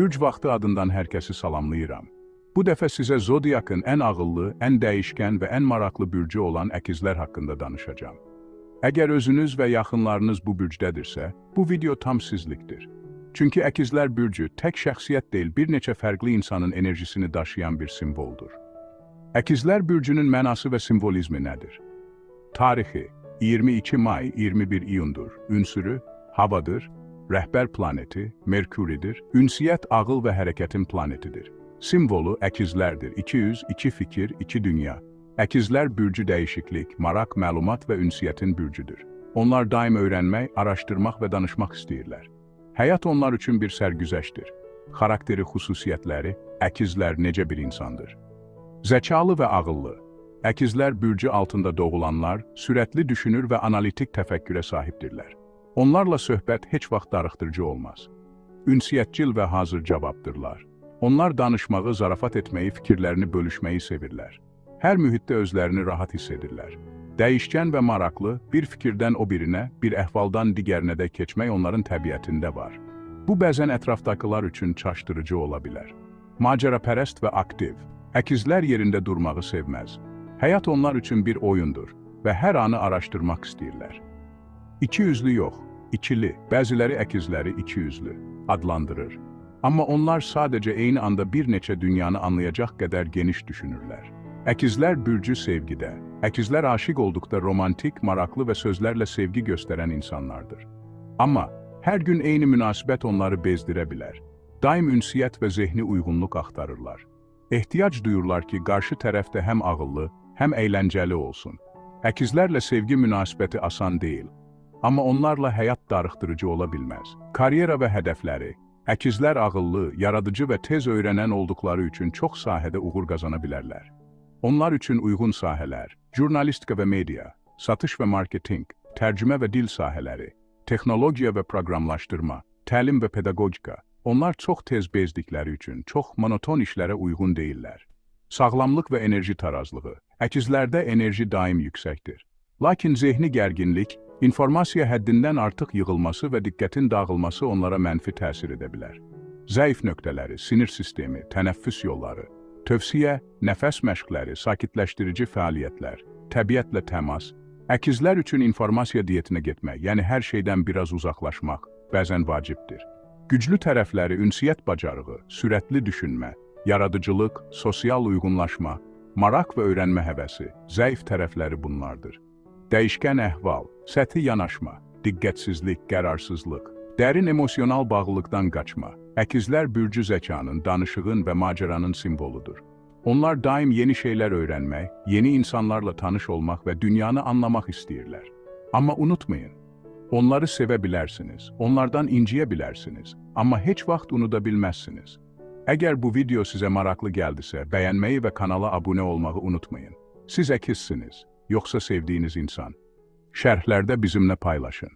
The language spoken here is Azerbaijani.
Bürc Vaxtı adından hər kəsi salamlayıram. Bu dəfə sizə Zodiakın ən ağıllı, ən dəyişkən və ən maraqlı bürcü olan əkizlər haqqında danışacağım. Əgər özünüz və yaxınlarınız bu bürcdədirsə, bu video tam sizlikdir. Çünki əkizlər bürcü tək şəxsiyyət deyil, bir neçə fərqli insanın enerjisini daşıyan bir simvoldur. Əkizlər bürcünün mənası və simvolizmi nədir? Tarixi 22 may 21 iyundur. Ünsürü havadır. Rəhbər planeti Merkuridir. Ünsiyyət ağıl və hərəkətin planetidir. Simvolu əkizlərdir. 200, 2 fikir, 2 dünya. Əkizlər bürcü dəyişiklik, maraq, məlumat və ünsiyyətin bürcüdür. Onlar daim öyrənmək, araşdırmaq və danışmaq istəyirlər. Həyat onlar üçün bir sərgüzəştdir. Xarakteri, xüsusiyyətləri, əkizlər necə bir insandır? Zəkalı və ağıllı. Əkizlər bürcü altında doğulanlar, sürətli düşünür və analitik təfəkkürə sahibdirlər. Onlarla söhbət heç vaxt darıxdırıcı olmaz. Ünsiyyətcil və hazır cavabdırlar. Onlar danışmağı, zarafat etməyi, fikirlərini bölüşməyi sevirlər. Hər mühitdə özlərini rahat hiss edirlər. Dəyişkən və maraqlı, bir fikirdən o birinə, bir əhvaldan digərinə də keçmək onların təbiətində var. Bu bəzən ətrafdakılar üçün çaşdırıcı ola bilər. Macərapərəst və aktiv. Əkizlər yerində durmağı sevməz. Həyat onlar üçün bir oyundur və hər anı araşdırmaq istəyirlər. İkiyüzlü yox, ikili, bəziləri əkizləri ikiyüzlü adlandırır. Amma onlar sadəcə eyni anda bir neçə dünyanı anlayacaq qədər geniş düşünürlər. Əkizlər bürcü sevgidə. Əkizlər aşiq olduqda romantik, maraqlı və sözlərlə sevgi göstərən insanlardır. Amma hər gün eyni münasibət onları bezdirə bilər. Daim ünsiyyət və zehni uyğunluq axtarırlar. Ehtiyac duyurlar ki, qarşı tərəfdə həm ağıllı, həm əyləncəli olsun. Əkizlərlə sevgi münasibəti asan deyil. Amma onlarla həyat darıxdırıcı ola bilməz. Karyera və hədəfləri. Əkizlər ağıllı, yaradıcı və tez öyrənən olduqları üçün çox sahədə uğur qazana bilərlər. Onlar üçün uyğun sahələr, jurnalistika və media, satış və marketinq, tərcümə və dil sahələri, texnologiya və proqramlaşdırma, təlim və pedaqogika. Onlar çox tez bezdikləri üçün çox monoton işlərə uyğun deyillər. Sağlamlıq və enerji tarazlığı. Əkizlərdə enerji daim yüksəkdir. Lakin zehni gərginlik, informasiya həddindən artıq yığılması və diqqətin dağılması onlara mənfi təsir edə bilər. Zəif nöqtələri, sinir sistemi, tənəffüs yolları, tövsiyə, nəfəs məşqləri, sakitləşdirici fəaliyyətlər, təbiətlə təmas. Əkizlər üçün informasiya dietinə getmək, yəni hər şeydən biraz uzaqlaşmaq, bəzən vacibdir. Güclü tərəfləri ünsiyyət bacarığı, sürətli düşünmə, yaradıcılıq, sosial uyğunlaşma, maraq və öyrənmə həvəsi, zəif tərəfləri bunlardır. Dəyişkən əhval, səthi yanaşma, diqqətsizlik, qərarsızlıq, dərin emosional bağlılıqdan qaçma. Əkizlər bürcü zəkanın, danışığın və macəranın simvoludur. Onlar daim yeni şeylər öyrənmək, yeni insanlarla tanış olmaq və dünyanı anlamaq istəyirlər. Amma unutmayın, onları sevə bilərsiniz, onlardan inciyə bilərsiniz, amma heç vaxt unuda bilməzsiniz. Əgər bu video sizə maraqlı gəldisə, bəyənməyi və kanala abunə olmağı unutmayın. Siz əkizsiniz, yoxsa sevdiyiniz insan. Şərhlərdə bizimlə paylaşın.